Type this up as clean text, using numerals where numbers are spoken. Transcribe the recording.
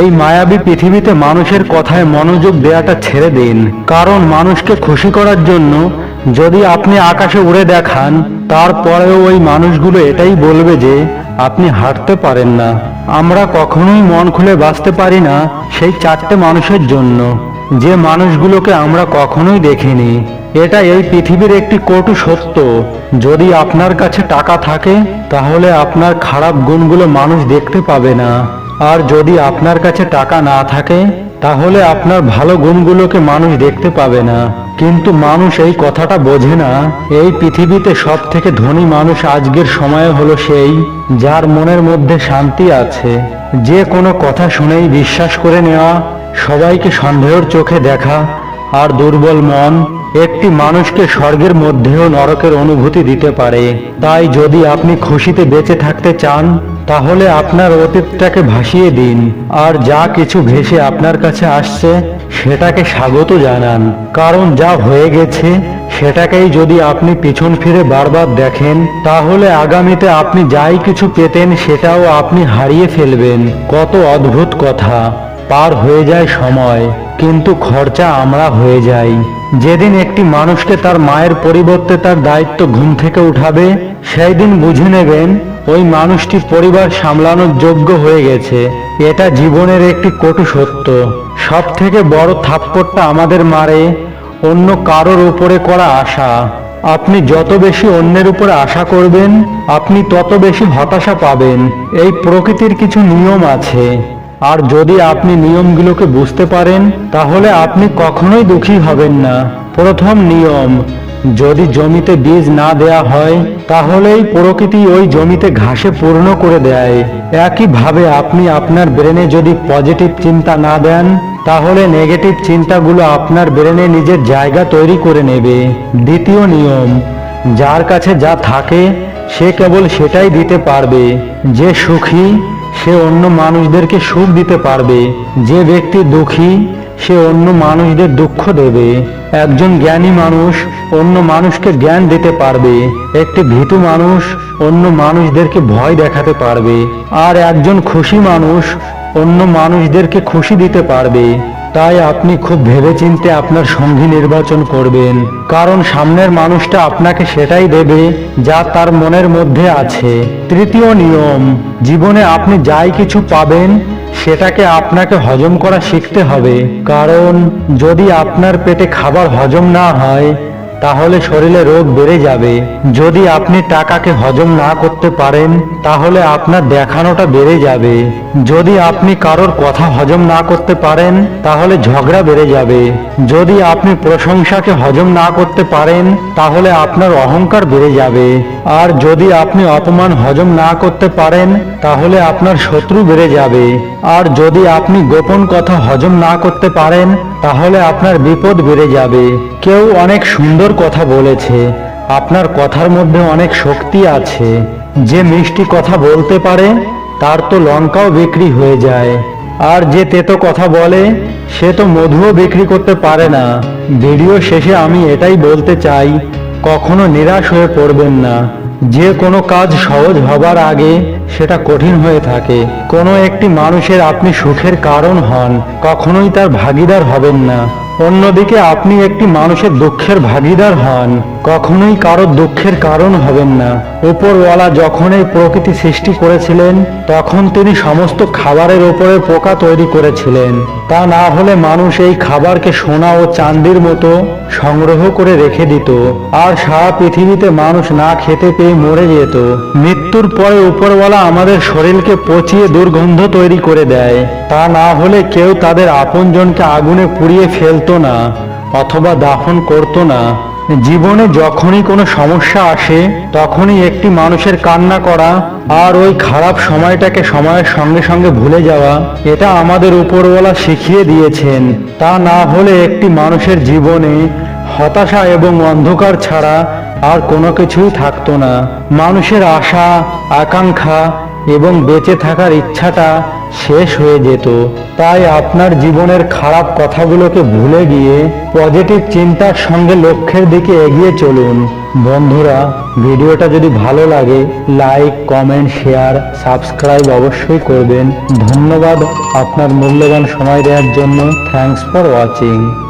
এই মায়াবী পৃথিবীতে মানুষের কথায় মনোযোগ দেওয়াটা ছেড়ে দিন, কারণ মানুষকে খুশি করার জন্য যদি আপনি আকাশে উড়ে দেখান, তারপরেও ওই মানুষগুলো এটাই বলবে যে আপনি হাঁটতে পারেন না। আমরা কখনোই মন খুলে বাঁচতে পারি না সেই চারটে মানুষের জন্য, যে মানুষগুলোকে আমরা কখনোই দেখিনি। এটা এই পৃথিবীর একটি কটু সত্য। যদি আপনার কাছে টাকা থাকে, তাহলে আপনার খারাপ গুণগুলো মানুষ দেখতে পাবে না। আর যদি আপনার কাছে টাকা না থাকে, তাহলে আপনার ভালো গুণগুলোকে মানুষ দেখতে পাবে না। কিন্তু মানুষ এই কথাটা বোঝে না, এই পৃথিবীতে সব থেকে ধনী মানুষ আজকের সময়ে হলো সেই, যার মনের মধ্যে শান্তি আছে। যে কোনো কথা শুনেই বিশ্বাস করে নেওয়া, সবাইকে সন্দেহের চোখে দেখা, আর দুর্বল মন একটি মানুষকে স্বর্গের মধ্যেও নরকের অনুভূতি দিতে পারে। তাই যদি আপনি খুশিতে বেঁচে থাকতে চান, তাহলে আপনার অতীতটাকে ভাসিয়ে দিন, আর যা কিছু ভেসে আপনার কাছে আসছে সেটাকে স্বাগত জানান। কারণ যা হয়ে গেছে সেটাকেই যদি আপনি পিছন ফিরে বারবার দেখেন, তাহলে আগামীতে আপনি যাই কিছু পেতেন সেটাও আপনি হারিয়ে ফেলবেন। কত অদ্ভুত কথা! পার হয়ে যায় সময়, কিন্তু খরচা আমরা হয়ে যাই। যেদিন একটি মানুষকে তার মায়ের পরিবর্তে তার দায়িত্ব ঘুম থেকে উঠাবে, সেই দিন বুঝে নেবেন ওই মানুষটি পরিবার সামলানোর যোগ্য হয়ে গেছে। এটা জীবনের একটি কটু সত্য। সব থেকে বড় থাপ্পড়টা আমাদের মারে অন্য কারোর উপরে করা আশা। আপনি যত বেশি অন্যের উপরে আশা করবেন, আপনি তত বেশি হতাশা পাবেন। এই প্রকৃতির কিছু নিয়ম আছে, আর যদি আপনি নিয়মগুলোকে বুঝতে পারেন, তাহলে আপনি কখনোই দুঃখী হবেন না। প্রথম নিয়ম: যদি জমিতে বীজ না দেয়া হয়, তাহলেই প্রকৃতি ওই জমিতে ঘাসে পূর্ণ করে দেয়। একইভাবে আপনি আপনার ব্রেনে যদি পজিটিভ চিন্তা না দেন, তাহলে নেগেটিভ চিন্তাগুলো আপনার ব্রেনে নিজের জায়গা তৈরি করে নেবে। দ্বিতীয় নিয়ম: যার কাছে যা থাকে সে কেবল সেটাই দিতে পারবে। যে সুখী, সে অন্য মানুষদেরকে সুখ দিতে পারবে। যে ব্যক্তি দুঃখী, সে অন্য মানুষদের দুঃখ দেবে। একজন জ্ঞানী মানুষ অন্য মানুষকে জ্ঞান দিতে পারবে। একটি ভীতু মানুষ অন্য মানুষদেরকে ভয় দেখাতে পারবে। আর একজন খুশি মানুষ অন্য মানুষদেরকে খুশি দিতে পারবে। তাই আপনি খুব ভেবেচিন্তে আপনার সঙ্গী নির্বাচন করবেন, কারণ সামনের মানুষটা আপনাকে সেটাই দেবে যা তার মনের মধ্যে আছে। তৃতীয় নিয়ম: জীবনে আপনি যাই কিছু পাবেন, সেটাকে আপনাকে হজম করা শিখতে হবে। কারণ যদি আপনার পেটে খাবার হজম না হয়, তাহলে শরীরে রোগ বেড়ে যাবে। যদি আপনি টাকাকে হজম না করতে পারেন, তাহলে আপনার দেখানোটা বেড়ে যাবে। যদি আপনি কারোর কথা হজম না করতে পারেন, তাহলে ঝগড়া বেড়ে যাবে। যদি আপনি প্রশংসাকে হজম না করতে পারেন, তাহলে আপনার অহংকার বেড়ে যাবে। আর যদি আপনি অপমান হজম না করতে পারেন, তাহলে আপনার শত্রু বেড়ে যাবে। আর যদি আপনি গোপন কথা হজম না করতে পারেন, তাহলে আপনার বিপদ বেড়ে যাবে। কেউ অনেক সুন্দর কথা বলেছে, আপনার কথার মধ্যে অনেক শক্তি আছে। যে মিষ্টি কথা বলতে পারে, তার তো লঙ্কাও বিক্রি হয়ে যায়। আর যে তেতো কথা বলে, সে তো মধুও বিক্রি করতে পারে না। ভিডিও শেষে আমি এটাই বলতে চাই, কখনো নিরাশ হয়ে পড়বেন না। যে কোনো কাজ সহজ হবার আগে সেটা কঠিন হয়ে থাকে। কোনো একটি মানুষের আপনি সুখের কারণ হন, কখনোই তার ভাগীদার হবেন না। অন্যদিকে আপনি একটি মানুষের দুঃখের ভাগীদার হন, কখনোই কারো দুঃখের কারণ হবেন না। উপরওয়ালা যখন এই প্রকৃতি সৃষ্টি করেছিলেন, তখন তিনি সমস্ত খাবারের উপরে পোকা তৈরি করেছিলেন। তা না হলে মানুষ এই খাবারকে সোনা ও চাঁদির মতো সংগ্রহ করে রেখে দিত, আর সারা পৃথিবীতে মানুষ না খেতে পেয়ে মরে যেত। মৃত্যুর পরে উপরওয়ালা আমাদের শরীরকে পচিয়ে দুর্গন্ধ তৈরি করে দেয়। তা না হলে কেউ তাদের আপনজনকে আগুনে পুড়িয়ে ফেলতো না, অথবা দাফন করতো না। জীবনে যখনই কোনো সমস্যা আসে, তখনই একটি মানুষের কান্না করা আর ওই খারাপ সময়টাকে সময়ের সঙ্গে সঙ্গে ভুলে যাওয়া, এটা আমাদের উপরওয়ালা শিখিয়ে দিয়েছেন। তা না হলে একটি মানুষের জীবনে হতাশা এবং অন্ধকার ছাড়া আর কোনো কিছুই থাকতো না। মানুষের আশা, আকাঙ্ক্ষা এবং বেঁচে থাকার ইচ্ছাটা শেষ হয়ে যেত। তাই আপনার জীবনের খারাপ কথাগুলোকে ভুলে গিয়ে পজিটিভ চিন্তার সঙ্গে লক্ষ্যের দিকে এগিয়ে চলুন। বন্ধুরা, ভিডিওটা যদি ভালো লাগে লাইক, কমেন্ট, শেয়ার, সাবস্ক্রাইব অবশ্যই করবেন। ধন্যবাদ আপনার মূল্যবান সময় দেওয়ার জন্য। Thanks for watching.